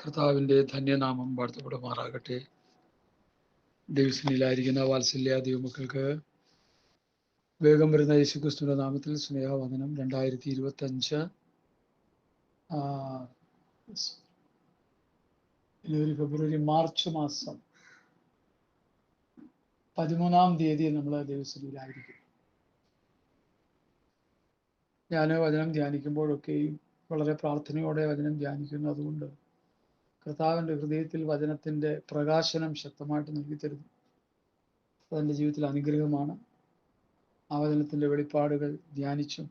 കർത്താവിൻ്റെ ധന്യനാമം വാഴ്ത്തപ്പെടുമാറാകട്ടെ. ദൈവസന്നിധിയിലായിരിക്കുന്ന വാത്സല്യ ദൈവമക്കൾക്ക് വേഗം വരുന്ന യേശുക്രിസ്തുവിന്റെ നാമത്തിൽ സ്നേഹവന്ദനം. 2025 ഫെബ്രുവരി മാർച്ച് മാസം 13-ാം തീയതി നമ്മൾ ദൈവസന്നിധിയിലായിരിക്കും. ഞാൻ വചനം ധ്യാനിക്കുമ്പോഴൊക്കെയും വളരെ പ്രാർത്ഥനയോടെ വചനം ധ്യാനിക്കുന്നു. അതുകൊണ്ട് കർത്താവിൻ്റെ ഹൃദയത്തിൽ വചനത്തിൻ്റെ പ്രകാശനം ശക്തമായിട്ട് നൽകി തരുന്നു. അതെൻ്റെ ജീവിതത്തിൽ അനുഗ്രഹമാണ്. ആ വചനത്തിൻ്റെ വെളിപ്പാടുകൾ ധ്യാനിച്ചും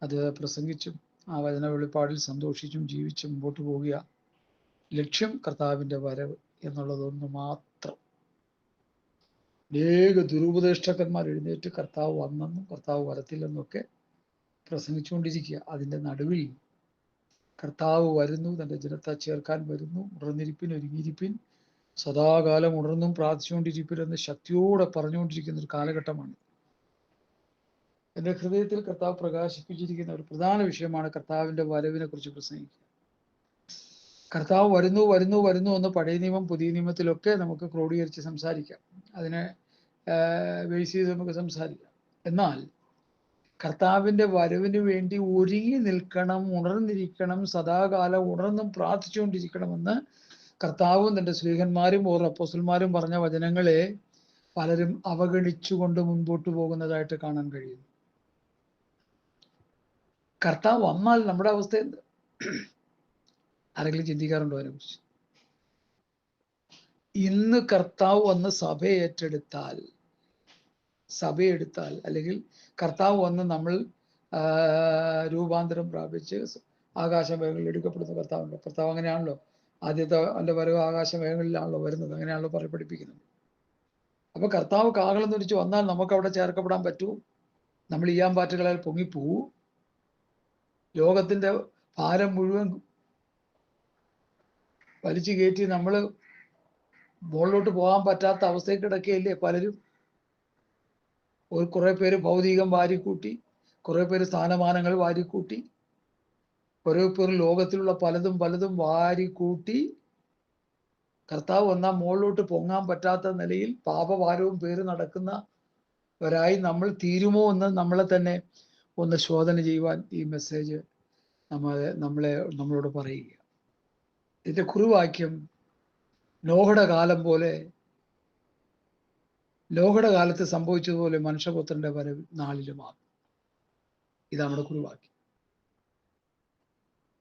അത് പ്രസംഗിച്ചും ആ വചന വെളിപ്പാടിൽ സന്തോഷിച്ചും ജീവിച്ചും മുമ്പോട്ട് പോവുക. ലക്ഷ്യം കർത്താവിൻ്റെ വരവ് എന്നുള്ളതൊന്ന് മാത്രം. അനേക ദുരുപദേഷ്ടകന്മാർ എഴുന്നേറ്റ് കർത്താവ് വന്നെന്നും കർത്താവ് വരത്തില്ലെന്നൊക്കെ പ്രസംഗിച്ചുകൊണ്ടിരിക്കുക. അതിൻ്റെ നടുവിൽ കർത്താവ് വരുന്നു, തൻ്റെ ജനത്തെ ചേർക്കാൻ വരുന്നു. ഉണർന്നിരിപ്പിൻ, ഒരുങ്ങിയിരിപ്പിൻ, സദാകാലം ഉണർന്നും പ്രാർത്ഥിച്ചുകൊണ്ടിരിപ്പിൻ ശക്തിയോടെ പറഞ്ഞുകൊണ്ടിരിക്കുന്ന ഒരു കാലഘട്ടമാണ്. എൻ്റെ ഹൃദയത്തിൽ കർത്താവ് പ്രകാശിപ്പിച്ചിരിക്കുന്ന ഒരു പ്രധാന വിഷയമാണ് കർത്താവിൻ്റെ വരവിനെ കുറിച്ച് പ്രസംഗിക്കുക. കർത്താവ് വരുന്നു വരുന്നു വരുന്നു എന്ന് പഴയ നിയമം പുതിയ നിയമത്തിലൊക്കെ നമുക്ക് ക്രോഡീകരിച്ച് സംസാരിക്കാം. അതിനെ ബേസ് ചെയ്ത് നമുക്ക് സംസാരിക്കാം. എന്നാൽ കർത്താവിൻ്റെ വരവിന് വേണ്ടി ഒരുങ്ങി നിൽക്കണം, ഉണർന്നിരിക്കണം, സദാകാലം ഉണർന്നും പ്രാർത്ഥിച്ചുകൊണ്ടിരിക്കണമെന്ന് കർത്താവും തൻ്റെ സ്ലീഹന്മാരും ഓർ അപ്പോസ്തലന്മാരും പറഞ്ഞ വചനങ്ങളെ പലരും അവഗണിച്ചുകൊണ്ട് മുൻപോട്ട് പോകുന്നതായിട്ട് കാണാൻ കഴിയുന്നു. കർത്താവ് വന്നാൽ നമ്മുടെ അവസ്ഥ എന്ത്? ആരെങ്കിലും ചിന്തിക്കാറുണ്ടോ അതിനെക്കുറിച്ച്? ഇന്ന് കർത്താവ് വന്ന് സഭയെടുത്താൽ അല്ലെങ്കിൽ കർത്താവ് വന്ന് നമ്മൾ രൂപാന്തരം പ്രാപിച്ച് ആകാശമേഖലയിൽ എടുക്കപ്പെടുന്ന കർത്താവ് അങ്ങനെയാണല്ലോ. ആദ്യത്തെ എൻ്റെ വരവ് ആകാശമേഖലയിലാണല്ലോ വരുന്നത്, അങ്ങനെയാണല്ലോ പഠിപ്പിക്കുന്നത്. അപ്പൊ കർത്താവ് കാഹളം ധരിച്ച് വന്നാൽ നമുക്ക് അവിടെ ചേർക്കപ്പെടാൻ പറ്റൂ? നമ്മൾ ഈയാമ്പാറ്റുകളാൽ പൊങ്ങിപ്പോവൂ? ലോകത്തിന്റെ ഭാരം മുഴുവൻ വലിച്ചു കയറ്റി നമ്മൾ മുകളിലോട്ട് പോകാൻ പറ്റാത്ത അവസ്ഥയിൽ കിടക്കുകയല്ലേ പലരും? കുറെ പേര് ഭൗതികം വാരിക്കൂട്ടി, കുറെ പേര് സ്ഥാനമാനങ്ങൾ വാരിക്കൂട്ടി, കുറെ പേർ ലോകത്തിലുള്ള പലതും വാരിക്കൂട്ടി കർത്താവ് വന്നാൽ മുകളിലോട്ട് പൊങ്ങാൻ പറ്റാത്ത നിലയിൽ പാപഭാരവും പേര് നടക്കുന്നവരായി നമ്മൾ തീരുമോ എന്ന് നമ്മളെ തന്നെ ഒന്ന് ശോധന ചെയ്യുവാൻ ഈ മെസ്സേജ് നമ്മളോട് പറയുക. ഇതിന്റെ കുറിവാക്യം നോഹയുടെ കാലം പോലെ, നോഹയുടെ കാലത്ത് സംഭവിച്ചതുപോലെ മനുഷ്യപുത്രന്റെ വരവ് നാളിലുമാകും. ഇതാണ് നമ്മുടെ കുറിവാക്യം.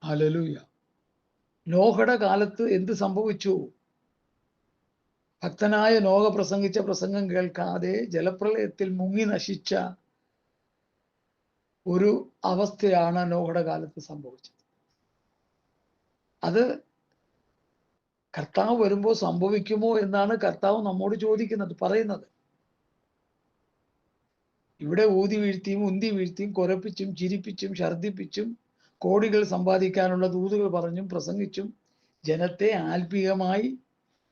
ഹല്ലേലൂയ. നോഹയുടെ കാലത്ത് എന്ത് സംഭവിച്ചു? ഭക്തനായ നോഹ പ്രസംഗിച്ച പ്രസംഗം കേൾക്കാതെ ജലപ്രളയത്തിൽ മുങ്ങി നശിച്ച ഒരു അവസ്ഥയാണ് നോഹയുടെ കാലത്ത് സംഭവിച്ചത്. അത് കർത്താവ് വരുമ്പോൾ സംഭവിക്കുമോ എന്നാണ് കർത്താവ് നമ്മോട് പറയുന്നത്. ഇവിടെ ഊതി വീഴ്ത്തിയും ഉന്തി വീഴ്ത്തിയും കുരപ്പിച്ചും ചിരിപ്പിച്ചും ഛർദിപ്പിച്ചും കോടികൾ സമ്പാദിക്കാനുള്ള ദൂതുകൾ പറഞ്ഞും പ്രസംഗിച്ചും ജനത്തെ ആത്മീയമായി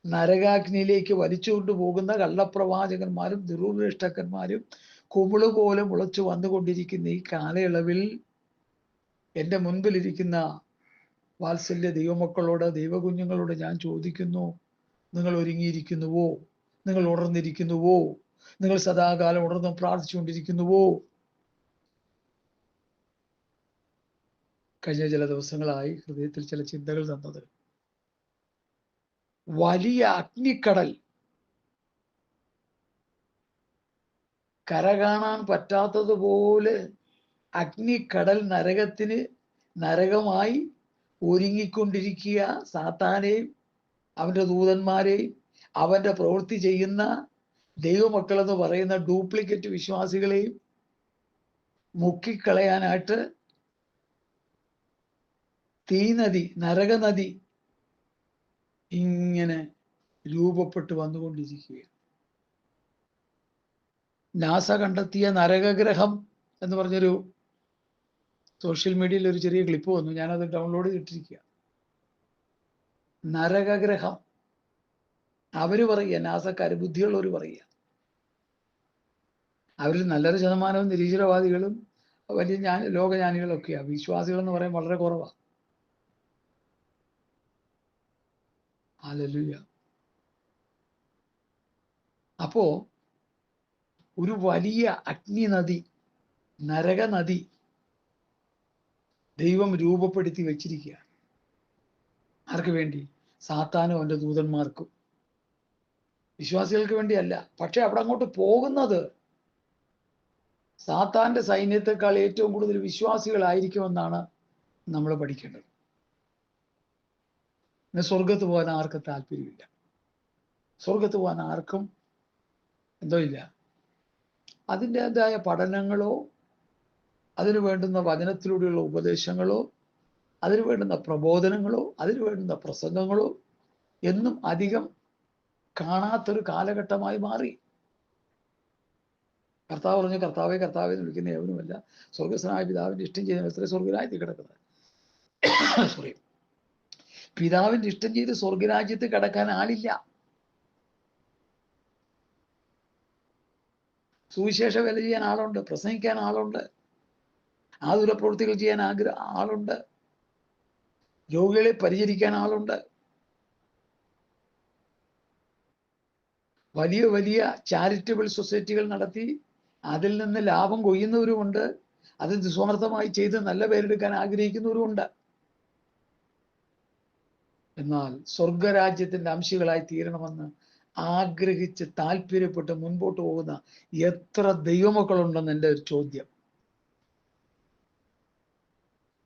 നരകാഗ്നിയിലേക്ക് വലിച്ചുകൊണ്ടു പോകുന്ന കള്ളപ്രവാചകന്മാരും ദുരുപദേഷ്ടകന്മാരും കുമിള് പോലെ മുളച്ചു വന്നുകൊണ്ടിരിക്കുന്ന ഈ കാലയളവിൽ എൻ്റെ മുൻപിലിരിക്കുന്ന വാത്സല്യ ദൈവമക്കളോട്, ദൈവകുഞ്ഞുങ്ങളോട് ഞാൻ ചോദിക്കുന്നു, നിങ്ങൾ ഒരുങ്ങിയിരിക്കുന്നുവോ? നിങ്ങൾ ഉണർന്നിരിക്കുന്നുവോ? നിങ്ങൾ സദാകാലം ഉണർന്നും പ്രാർത്ഥിച്ചുകൊണ്ടിരിക്കുന്നുവോ? കഴിഞ്ഞ ചില ദിവസങ്ങളായി ഹൃദയത്തിൽ ചില ചിന്തകൾ തന്നത്, വലിയ അഗ്നിക്കടൽ, കര കാണാൻ പറ്റാത്തതുപോലെ അഗ്നിക്കടൽ നരകമായി ഒരുങ്ങിക്കൊണ്ടിരിക്കുക. സാത്താനെയും അവൻ്റെ ദൂതന്മാരെയും അവൻ്റെ പ്രവൃത്തി ചെയ്യുന്ന ദൈവമക്കളെന്ന് പറയുന്ന ഡ്യൂപ്ലിക്കേറ്റ് വിശ്വാസികളെയും മുക്കിക്കളയാനായിട്ട് തീനദി, നരകനദി ഇങ്ങനെ രൂപപ്പെട്ടു വന്നുകൊണ്ടിരിക്കുകയാണ്. നാസ കണ്ടെത്തിയ നരകഗ്രഹം എന്ന് പറഞ്ഞൊരു സോഷ്യൽ മീഡിയയിൽ ഒരു ചെറിയ ക്ലിപ്പ് വന്നു. ഞാനത് ഡൗൺലോഡ് ചെയ്തിട്ടിരിക്കുക. നരകഗ്രഹം അവര് പറയുക, നാസക്കാര്, ബുദ്ധിയുള്ളവർ പറയുക. അവരിൽ നല്ലൊരു ശതമാനവും നിരീശ്വരവാദികളും വലിയ ലോകജ്ഞാനികളൊക്കെയാണ്. വിശ്വാസികൾ എന്ന് പറയാൻ വളരെ കുറവാണ്. ഹല്ലേലൂയ. അപ്പോ ഒരു വലിയ അഗ്നി നദി, നരക നദി ദൈവം രൂപപ്പെടുത്തി വെച്ചിരിക്കുക. ആർക്ക് വേണ്ടി? സാത്താനും അവന്റെ ദൂതന്മാർക്കും. വിശ്വാസികൾക്ക് വേണ്ടിയല്ല. പക്ഷെ അവിടെ അങ്ങോട്ട് പോകുന്നത് സാത്താന്റെ സൈന്യത്തെക്കാൾ ഏറ്റവും കൂടുതൽ വിശ്വാസികളായിരിക്കുമെന്നാണ് നമ്മൾ പഠിക്കേണ്ടത്. പിന്നെ സ്വർഗത്ത് പോകാൻ ആർക്കും താല്പര്യമില്ല. സ്വർഗത്ത് പോകാൻ ആർക്കും എന്തോ ഇല്ല. അതിൻ്റെതായ പഠനങ്ങളോ അതിന് വേണ്ടുന്ന വചനത്തിലൂടെയുള്ള ഉപദേശങ്ങളോ അതിന് വേണ്ടുന്ന പ്രബോധനങ്ങളോ അതിന് വേണ്ടുന്ന പ്രസംഗങ്ങളോ എന്നും അധികം കാണാത്തൊരു കാലഘട്ടമായി മാറി. കർത്താവ് പറഞ്ഞു, കർത്താവെ കർത്താവെ എന്ന് വിളിക്കുന്ന ഏവനുമല്ല സ്വർഗസ്വനായ പിതാവിന്റെ ഇഷ്ടം ചെയ്യുന്ന എത്ര സ്വർഗരാജ്യത്തിൽ കിടക്കുന്നത്. സോറി, പിതാവിന്റെ ഇഷ്ടം ചെയ്ത് സ്വർഗരാജ്യത്ത് കിടക്കാൻ ആളില്ല. സുവിശേഷ വേല ചെയ്യാൻ ആളുണ്ട്, പ്രസംഗിക്കാൻ ആളുണ്ട്, ആതുര പ്രവൃത്തികൾ ചെയ്യാൻ ആളുണ്ട്, രോഗികളെ പരിചരിക്കാൻ ആളുണ്ട്, വലിയ വലിയ ചാരിറ്റബിൾ സൊസൈറ്റികൾ നടത്തി അതിൽ നിന്ന് ലാഭം കൊയ്യുന്നവരുമുണ്ട്, അത് നിസ്വാർത്ഥമായി ചെയ്ത് നല്ല പേരെടുക്കാൻ ആഗ്രഹിക്കുന്നവരുമുണ്ട്. എന്നാൽ സ്വർഗരാജ്യത്തിന്റെ അംശികളായി തീരണമെന്ന് ആഗ്രഹിച്ച് താല്പര്യപ്പെട്ട് മുൻപോട്ട് പോകുന്ന എത്ര ദൈവമക്കളുണ്ടെന്ന് എൻ്റെ ഒരു ചോദ്യം.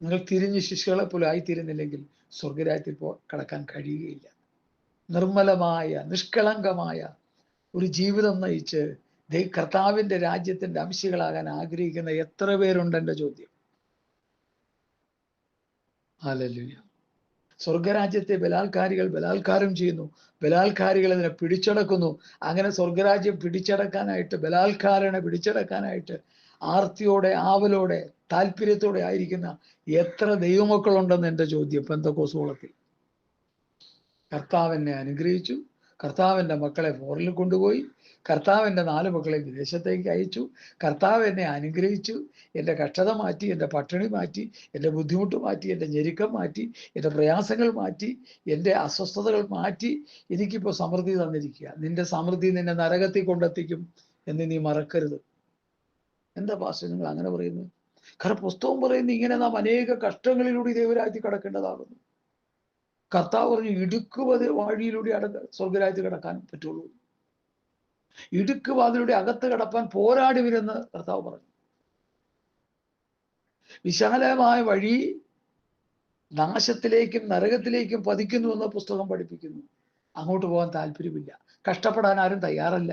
നിങ്ങൾ തിരിഞ്ഞ് ശിശുക്കളെ പോലും ആയിത്തീരുന്നില്ലെങ്കിൽ സ്വർഗരാജ്യത്തിൽ കടക്കാൻ കഴിയുകയില്ല. നിർമ്മലമായ നിഷ്കളങ്കമായ ഒരു ജീവിതം നയിച്ച് കർത്താവിന്റെ രാജ്യത്തിന്റെ അംശികളാകാൻ ആഗ്രഹിക്കുന്ന എത്ര പേരുണ്ട് എൻ്റെ ചോദ്യം. ഹല്ലേലൂയ. സ്വർഗരാജ്യത്തെ ബലാത്കാരികൾ ബലാത്കാരം ചെയ്യുന്നു, ബലാത്കാരികൾ അതിനെ പിടിച്ചടക്കുന്നു. അങ്ങനെ സ്വർഗരാജ്യം പിടിച്ചടക്കാനായിട്ട്, ബലാത്കാരനെ പിടിച്ചടക്കാനായിട്ട് ആർത്തിയോടെ ആവലോടെ താല്പര്യത്തോടെ ആയിരിക്കുന്ന എത്ര ദൈവമക്കളുണ്ടെന്ന് എൻ്റെ ചോദ്യം. പെന്തക്കോസ്തോളത്തിൽ കർത്താവ് എന്നെ അനുഗ്രഹിച്ചു, കർത്താവിൻ്റെ മക്കളെ ഫോറിൽ കൊണ്ടുപോയി, കർത്താവിൻ്റെ 4 മക്കളെ വിദേശത്തേക്ക് അയച്ചു, കർത്താവ് എന്നെ അനുഗ്രഹിച്ചു, എൻ്റെ കഷ്ടത മാറ്റി, എൻ്റെ പട്ടിണി മാറ്റി, എൻ്റെ ബുദ്ധിമുട്ട് മാറ്റി, എൻ്റെ ഞെരുക്കം മാറ്റി, എൻ്റെ പ്രയാസങ്ങൾ മാറ്റി, എൻ്റെ അസ്വസ്ഥതകൾ മാറ്റി, എനിക്കിപ്പോൾ സമൃദ്ധി തന്നിരിക്കുക. നിന്റെ സമൃദ്ധി നിന്നെ നരകത്തിൽ കൊണ്ടെത്തിക്കും എന്ന് നീ മറക്കരുത്. എന്താ പാസ്റ്റർ നിങ്ങൾ അങ്ങനെ പറയുന്നത്? കാരണം പുസ്തകം പറയുന്നത് ഇങ്ങനെ നാം അനേക കഷ്ടങ്ങളിലൂടെ ദൈവരാജ്യത്തിൽ കടക്കേണ്ടതാകുന്നു. കർത്താവ് പറഞ്ഞു ഇടുക്കുവത് വാഴിയിലൂടെ സ്വർഗരാജ്യത്തിൽ കിടക്കാൻ പറ്റുള്ളൂ. ഇടുക്കുവാതിലൂടെ അകത്ത് കിടപ്പാൻ പോരാടി വരുമെന്ന് കർത്താവ് പറഞ്ഞു. വിശാലമായ വഴി നാശത്തിലേക്കും നരകത്തിലേക്കും പതിക്കുന്നുവെന്ന് പുസ്തകം പഠിപ്പിക്കുന്നു. അങ്ങോട്ട് പോകാൻ താല്പര്യമില്ല, കഷ്ടപ്പെടാൻ ആരും തയ്യാറല്ല.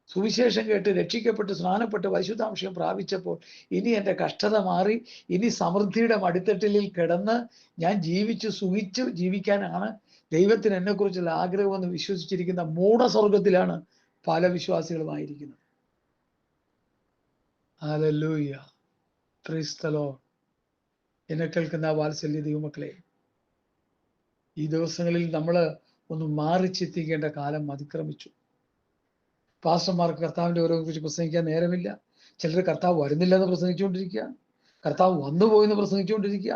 സുവിശേഷം കേട്ട് രക്ഷിക്കപ്പെട്ട് സ്നാനപ്പെട്ട് പരിശുദ്ധാംശം പ്രാപിച്ചപ്പോൾ ഇനി എൻ്റെ കഷ്ടത മാറി, ഇനി സമൃദ്ധിയുടെ മടിത്തട്ടിലിൽ കിടന്ന് ഞാൻ ജീവിച്ച് സുഖിച്ച് ജീവിക്കാനാണ് ദൈവത്തിന് എന്നെക്കുറിച്ചുള്ള ആഗ്രഹമെന്ന് വിശ്വസിച്ചിരിക്കുന്ന മൂഢസ്വർഗത്തിലാണ് പല വിശ്വാസികളുമായിരിക്കുന്നത്. Hallelujah, praise the Lord. എന്നെ കേൾക്കുന്ന വാത്സല്യ ദൈവമക്കളെ, ഈ ദിവസങ്ങളിൽ നമ്മൾ ഒന്ന് മാറി ചിന്തിക്കേണ്ട കാലം അതിക്രമിച്ചു. പാസ്റ്റർമാർക്ക് കർത്താവിൻ്റെ ഓരോ കുറിച്ച് പ്രസംഗിക്കാൻ നേരമില്ല. ചിലർ കർത്താവ് വരുന്നില്ലെന്ന് പ്രസംഗിച്ചുകൊണ്ടിരിക്കുക, കർത്താവ് വന്നുപോയെന്ന് പ്രസംഗിച്ചുകൊണ്ടിരിക്കുക.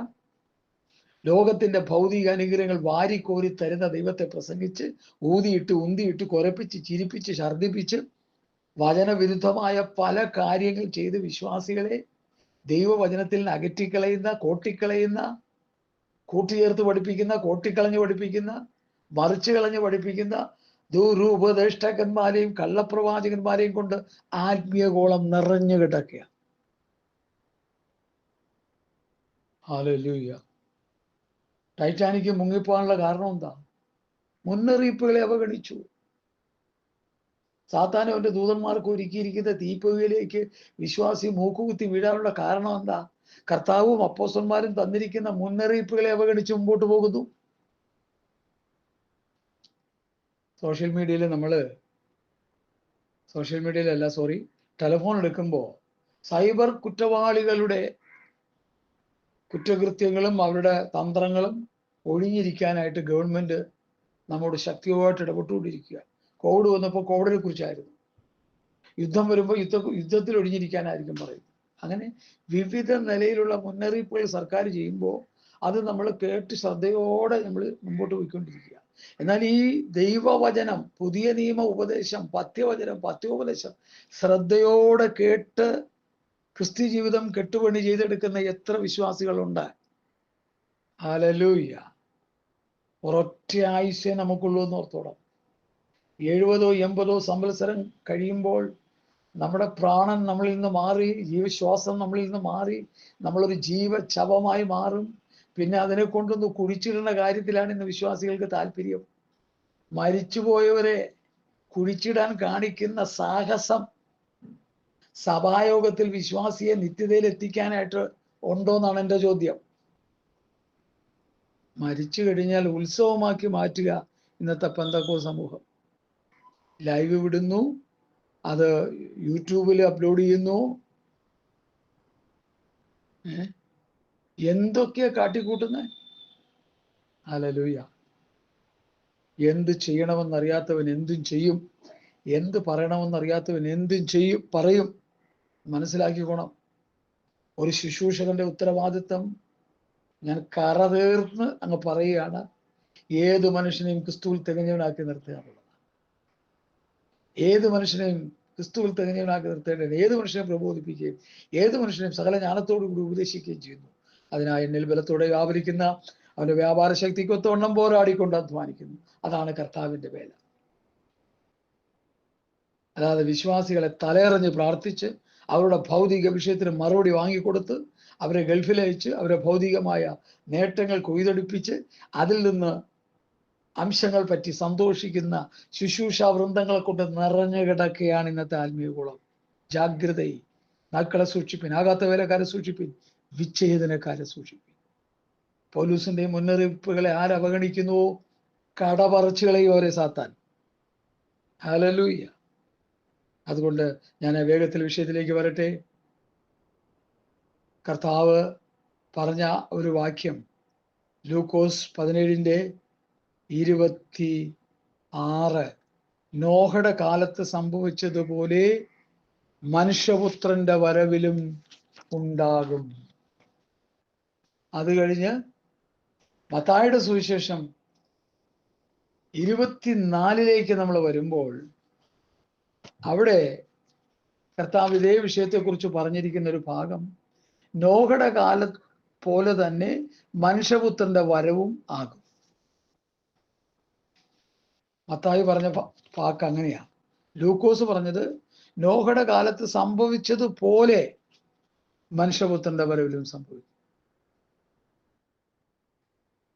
ലോകത്തിന്റെ ഭൗതിക അനുഗ്രഹങ്ങൾ വാരിക്കോരി തരുന്ന ദൈവത്തെ പ്രസംഗിച്ച് ഊതിയിട്ട് ഉന്തിയിട്ട് കുരപ്പിച്ച് ചിരിപ്പിച്ച് ഛർദിപ്പിച്ച് വചനവിരുദ്ധമായ പല കാര്യങ്ങൾ ചെയ്ത് വിശ്വാസികളെ ദൈവവചനത്തിൽ നിന്ന് അകറ്റിക്കളയുന്ന, കോട്ടിക്കളയുന്ന, കൂട്ടിച്ചേർത്ത് പഠിപ്പിക്കുന്ന, കോട്ടിക്കളഞ്ഞ് പഠിപ്പിക്കുന്ന, മറിച്ച് കളഞ്ഞ് പഠിപ്പിക്കുന്ന ദുരുപദേഷ്ടകന്മാരെയും കള്ളപ്രവാചകന്മാരെയും കൊണ്ട് ആത്മീയഗോളം നിറഞ്ഞു കിടക്കുക. ഹല്ലേലൂയ. ടൈറ്റാനിക് മുങ്ങിപ്പോകാനുള്ള കാരണം എന്താ? മുന്നറിയിപ്പുകളെ അവഗണിച്ചു. സാത്താനും അവന്റെ ദൂതന്മാർക്ക് ഒരുക്കിയിരിക്കുന്ന തീപ്പൊയ്യിലേക്ക് വിശ്വാസി മൂക്കുകുത്തി വീഴാനുള്ള കാരണം എന്താ? കർത്താവും അപ്പോസ്തലന്മാരും തന്നിരിക്കുന്ന മുന്നറിയിപ്പുകളെ അവഗണിച്ച് മുമ്പോട്ട് പോകുന്നു. സോഷ്യൽ മീഡിയയിലല്ല ടെലിഫോൺ എടുക്കുമ്പോൾ സൈബർ കുറ്റവാളികളുടെ കുറ്റകൃത്യങ്ങളും അവരുടെ തന്ത്രങ്ങളും ഒഴിഞ്ഞിരിക്കാനായിട്ട് ഗവൺമെന്റ് നമ്മോട് ശക്തിയോട്ട് ഇടപെട്ടുകൊണ്ടിരിക്കുക. കോവിഡ് വന്നപ്പോൾ കോവിഡിനെ കുറിച്ചായിരുന്നു, യുദ്ധം വരുമ്പോൾ യുദ്ധത്തിൽ ഒഴിഞ്ഞിരിക്കാനായിരിക്കും പറയുന്നത്. അങ്ങനെ വിവിധ നിലയിലുള്ള മുന്നറിയിപ്പുകൾ സർക്കാർ ചെയ്യുമ്പോൾ അത് നമ്മൾ കേട്ട് ശ്രദ്ധയോടെ നമ്മൾ മുമ്പോട്ട് പോയിക്കൊണ്ടിരിക്കുക. എന്നാൽ ഈ ദൈവവചനം, പുതിയ നിയമ ഉപദേശം, പഥ്യവചനം, പഥ്യോപദേശം ശ്രദ്ധയോടെ കേട്ട് ക്രിസ്ത്യ ജീവിതം കെട്ടുപണി ചെയ്തെടുക്കുന്ന എത്ര വിശ്വാസികളുണ്ട്. ഹല്ലേലൂയ. ഒരൊറ്റ ആയുസ്സേ നമുക്കുള്ളൂ എന്ന് ഓർത്തോണം. 70 80 സംവത്സരം കഴിയുമ്പോൾ നമ്മുടെ പ്രാണൻ നമ്മളിൽ നിന്ന് മാറി, ജീവശ്വാസം നമ്മളിൽ നിന്ന് മാറി, നമ്മളൊരു ജീവച്ഛവമായി മാറും. പിന്നെ അതിനെ കൊണ്ടൊന്ന് കുഴിച്ചിടുന്ന കാര്യത്തിലാണ് ഇന്ന് വിശ്വാസികൾക്ക് താല്പര്യം. മരിച്ചുപോയവരെ കുഴിച്ചിടാൻ കാണിക്കുന്ന സാഹസം സഭായോഗത്തിൽ വിശ്വാസിയെ നിത്യതയിൽ എത്തിക്കാനായിട്ട് ഉണ്ടോന്നാണ് എൻ്റെ ചോദ്യം. മരിച്ചു കഴിഞ്ഞാൽ ഉത്സവമാക്കി മാറ്റുക ഇന്നത്തെ പെന്തക്കോ സമൂഹം. ലൈവ് വിടുന്നു, അത് യൂട്യൂബിൽ അപ്ലോഡ് ചെയ്യുന്നു, എന്തൊക്കെയാ കാട്ടിക്കൂട്ടുന്നത്. ഹല്ലേലൂയ. എന്ത് ചെയ്യണമെന്നറിയാത്തവൻ എന്തും ചെയ്യും, എന്ത് പറയണമെന്നറിയാത്തവൻ എന്തും ചെയ്യും പറയും. മനസ്സിലാക്കിക്കോണം. ഒരു ശുശ്രൂഷകന്റെ ഉത്തരവാദിത്വം ഞാൻ കറതീർന്ന് അങ്ങ് പറയുകയാണ്, ഏത് മനുഷ്യനെയും ക്രിസ്തുവിൽ തികഞ്ഞവനാക്കി നിർത്തുക എന്നുള്ളത്. ഏത് മനുഷ്യനെയും ക്രിസ്തുവിൽ തികഞ്ഞവനാക്കി നിർത്തേണ്ടത്, ഏത് മനുഷ്യനെ പ്രബോധിപ്പിക്കുകയും ഏത് മനുഷ്യനെയും സകല ജ്ഞാനത്തോടു കൂടി ഉപദേശിക്കുകയും ചെയ്യുന്നു. അതിനായി എന്നിൽ ബലത്തോടെ വ്യാപരിക്കുന്ന അവന്റെ വ്യാപാര ശക്തിക്കൊത്തവണ്ണം പോരാടിക്കൊണ്ട് അധ്വാനിക്കുന്നു. അതാണ് കർത്താവിന്റെ വേല. അല്ലാതെ വിശ്വാസികളെ തലയറിഞ്ഞ് പ്രാർത്ഥിച്ച് അവരുടെ ഭൗതിക വിഷയത്തിന് മറുപടി വാങ്ങിക്കൊടുത്ത് അവരെ ഗൾഫിലയച്ച് അവരെ ഭൗതികമായ നേട്ടങ്ങൾ കൊയ്തെടുപ്പിച്ച് അതിൽ നിന്ന് അംശങ്ങൾ പറ്റി സന്തോഷിക്കുന്ന ശുശ്രൂഷ വൃന്ദങ്ങളെ കൊണ്ട് നിറഞ്ഞു കിടക്കുകയാണ് ഇന്നത്തെ ആത്മീയകുളം. ജാഗ്രത. നാക്കളെ സൂക്ഷിപ്പിൻ, ആകാത്ത വേലക്കാരെ സൂക്ഷിപ്പിൻ, വിച്ഛേദനക്കാരെ സൂക്ഷിപ്പിൻ. പൗലൂസിന്റെ മുന്നറിയിപ്പുകളെ ആരവഗണിക്കുന്നുവോ കടപറച്ചുകളെയും അവരെ സാത്താൻ. ഹല്ലേലൂയ. അതുകൊണ്ട് ഞാൻ വേഗത്തിൽ വിഷയത്തിലേക്ക് വരട്ടെ. കർത്താവ് പറഞ്ഞ ഒരു വാക്യം ലൂക്കോസ് 17:26, നോഹയുടെ കാലത്ത് സംഭവിച്ചതുപോലെ മനുഷ്യപുത്രന്റെ വരവിലും ഉണ്ടാകും. അത് കഴിഞ്ഞ് മത്തായിയുടെ സുവിശേഷം 24 നമ്മൾ വരുമ്പോൾ അവിടെ കർത്താവ് ഇതേ വിഷയത്തെക്കുറിച്ച് പറഞ്ഞിരിക്കുന്ന ഒരു ഭാഗം, നോഹയുടെ കാലം പോലെ തന്നെ മനുഷ്യപുത്രന്റെ വരവും ആകും. മത്തായി പറഞ്ഞ വാക്ക് അങ്ങനെയാ. ലൂക്കോസ് പറഞ്ഞത് നോഹയുടെ കാലത്ത് സംഭവിച്ചതുപോലെ മനുഷ്യപുത്രന്റെ വരവിലും സംഭവിക്കും.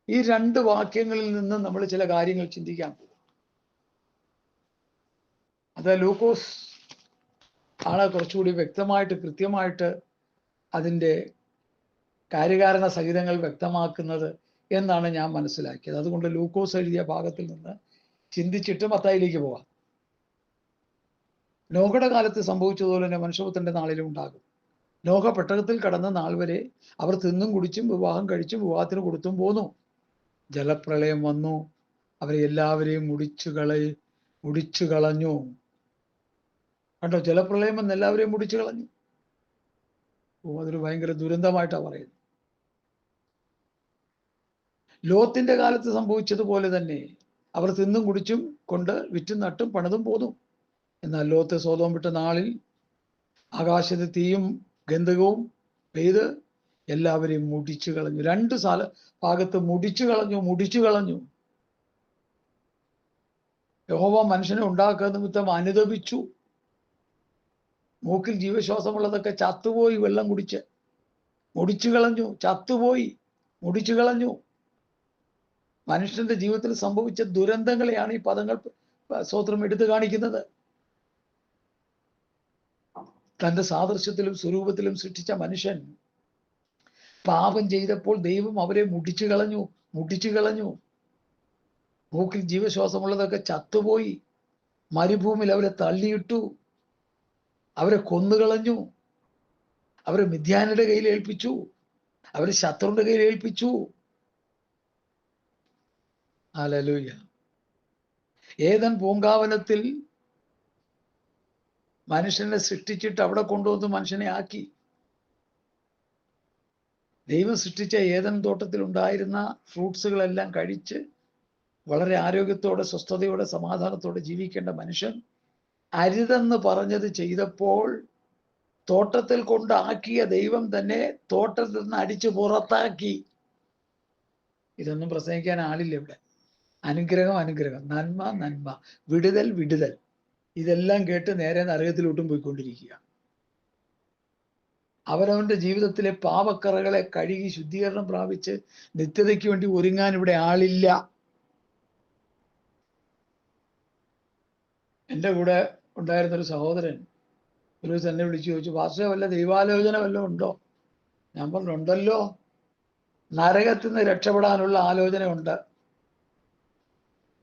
ഈ രണ്ട് വാക്യങ്ങളിൽ നിന്ന് നമ്മൾ ചില കാര്യങ്ങൾ ചിന്തിക്കാൻ പോകും. അത് ലൂക്കോസ് ആണ് കുറച്ചുകൂടി വ്യക്തമായിട്ട് കൃത്യമായിട്ട് അതിൻ്റെ കാര്യകാരണ സഹിതങ്ങൾ വ്യക്തമാക്കുന്നത് എന്നാണ് ഞാൻ മനസ്സിലാക്കിയത്. അതുകൊണ്ട് ലൂക്കോസ് എഴുതിയ ഭാഗത്തിൽ നിന്ന് ചിന്തിച്ചിട്ട് മത്തായിലേക്ക് പോവാം. നോഹയുടെ കാലത്ത് സംഭവിച്ചതുപോലെ തന്നെ മനുഷ്യപുത്രന്റെ നാളിലും ഉണ്ടാകും. നോഹ പെട്ടകത്തിൽ കടന്ന നാൾ വരെ അവർ തിന്നും കുടിച്ചും വിവാഹം കഴിച്ചും വിവാഹത്തിന് കൊടുത്തും പോന്നു. ജലപ്രളയം വന്നു, അവരെ എല്ലാവരെയും മുടിച്ചു കളഞ്ഞു. കണ്ടോ, ജലപ്രളയം വന്ന് എല്ലാവരെയും മുടിച്ചു കളഞ്ഞു. അതൊരു ഭയങ്കര ദുരന്തമായിട്ടാണ് പറയുന്നത്. ലോത്തിന്റെ കാലത്ത് സംഭവിച്ചതുപോലെ തന്നെ അവർ തിന്നും കുടിച്ചും കൊണ്ട് വിറ്റും നട്ടും പണിതും പോന്നു. എന്നാൽ ലോത്ത് സോദോം വിട്ട നാളിൽ ആകാശത്ത് തീയും ഗന്ധകവും പെയ്ത് എല്ലാവരെയും മുടിച്ചു കളഞ്ഞു. രണ്ട് ഭാഗത്ത് മുടിച്ചു കളഞ്ഞു. യഹോവ മനുഷ്യനെ ഉണ്ടാക്കുക നിമിത്തം അനുതപിച്ചു. മൂക്കിൽ ജീവശ്വാസമുള്ളതൊക്കെ ചത്തുപോയി, വെള്ളം കുടിച്ച് മുടിച്ചു കളഞ്ഞു. ചത്തുപോയി, മുടിച്ചു കളഞ്ഞു. മനുഷ്യന്റെ ജീവിതത്തിൽ സംഭവിച്ച ദുരന്തങ്ങളെയാണ് ഈ പദങ്ങൾ സ്തോത്രം എടുത്തു കാണിക്കുന്നത്. തൻ്റെ സാദൃശ്യത്തിലും സ്വരൂപത്തിലും സൃഷ്ടിച്ച മനുഷ്യൻ പാപം ചെയ്തപ്പോൾ ദൈവം അവരെ മുടിച്ചു കളഞ്ഞു. മൂക്കിൽ ജീവശ്വാസമുള്ളതൊക്കെ ചത്തുപോയി. മരുഭൂമിയിൽ അവരെ തള്ളിയിട്ടു, അവരെ കൊന്നുകളഞ്ഞു, അവരെ മിദ്യാനയുടെ കയ്യിൽ ഏൽപ്പിച്ചു, അവരെ ശത്രുവിന്റെ കയ്യിൽ ഏൽപ്പിച്ചു. ഹല്ലേലൂയ. ഏദൻ പൂങ്കാവനത്തിൽ മനുഷ്യനെ സൃഷ്ടിച്ചിട്ട് അവിടെ കൊണ്ടുവന്ന് മനുഷ്യനെ ആക്കി. ദൈവം സൃഷ്ടിച്ച ഏദൻ തോട്ടത്തിൽ ഉണ്ടായിരുന്ന ഫ്രൂട്ട്സുകളെല്ലാം കഴിച്ച് വളരെ ആരോഗ്യത്തോടെ, സ്വസ്ഥതയോടെ, സമാധാനത്തോടെ ജീവിക്കേണ്ട മനുഷ്യൻ അരുതെന്ന് പറഞ്ഞത് ചെയ്തപ്പോൾ തോട്ടത്തിൽ കൊണ്ടാക്കിയ ദൈവം തന്നെ തോട്ടത്തിൽ നിന്ന് അടിച്ചു പുറത്താക്കി. ഇതൊന്നും പ്രസംഗിക്കാൻ ആളില്ല ഇവിടെ. അനുഗ്രഹം, അനുഗ്രഹം, നന്മ, നന്മ, വിടുതൽ, വിടുതൽ, ഇതെല്ലാം കേട്ട് നേരെ നരകത്തിലോട്ടും പോയിക്കൊണ്ടിരിക്കുക. അവരവന്റെ ജീവിതത്തിലെ പാപക്കറകളെ കഴുകി ശുദ്ധീകരണം പ്രാപിച്ച് നിത്യതയ്ക്ക് വേണ്ടി ഒരുങ്ങാൻ ഇവിടെ ആളില്ല. എൻ്റെ കൂടെ ഉണ്ടായിരുന്നൊരു സഹോദരൻ ഒരു ദിവസം എന്നെ വിളിച്ചു ചോദിച്ചു, പാസ്റ്ററെ വല്ല ദൈവാലോചന വല്ലതും ഉണ്ടോ? ഞാൻ പറഞ്ഞു, ഉണ്ടല്ലോ, നരകത്തിൽ നിന്ന് രക്ഷപ്പെടാനുള്ള ആലോചന ഉണ്ട്.